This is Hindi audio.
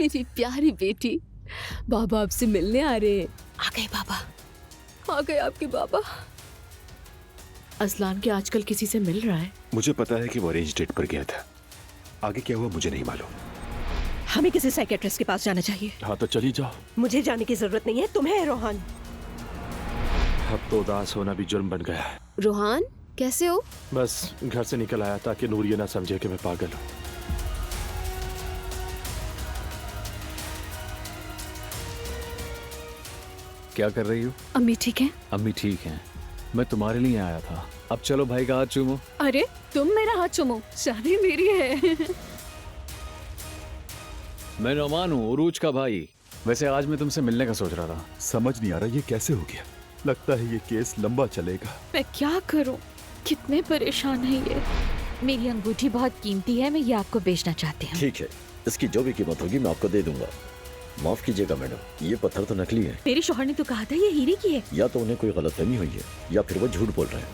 मेरी प्यारी बेटी, बाबा आपसे मिलने आ रहे हैं। आ गए बाबा। आ गए आपके बाबा। असलान के आजकल किसी से मिल रहा है? मुझे पता है कि वो अरेंज डेट पर गया था, आगे क्या हुआ मुझे नहीं मालूम। हमें किसी साइकियाट्रिस्ट के पास जाना चाहिए। हाँ तो चली जाओ। मुझे जाने की जरूरत नहीं है, तुम्हें है रोहान। अब तो उदास होना भी जुर्म बन गया है। रोहान कैसे हो? बस घर से निकल आया ताकि नूर ये ना समझे कि मैं पागल हूँ। क्या कर रही हो? अम्मी ठीक है? अम्मी ठीक हैं। मैं तुम्हारे लिए आया था। अब चलो भाई का हाथ चूमो। अरे तुम मेरा हाथ चूमो, शादी मेरी है। मैं नौमान हूँ, उरूज का भाई। वैसे आज मैं तुमसे मिलने का सोच रहा था। समझ नहीं आ रहा ये कैसे हो गया। लगता है ये केस लंबा चलेगा। मैं क्या करूं, कितने परेशान है ये। मेरी अंगूठी बहुत कीमती है, मैं ये आपको बेचना चाहती हूँ। ठीक है, इसकी जो भी कीमत होगी मैं आपको दे दूंगा। माफ कीजिएगा मैडम, ये पत्थर तो नकली है। मेरे शौहर ने तो कहा था ये हीरे की है। या तो उन्हें कोई गलतफहमी हुई है या फिर वो झूठ बोल रहे हैं।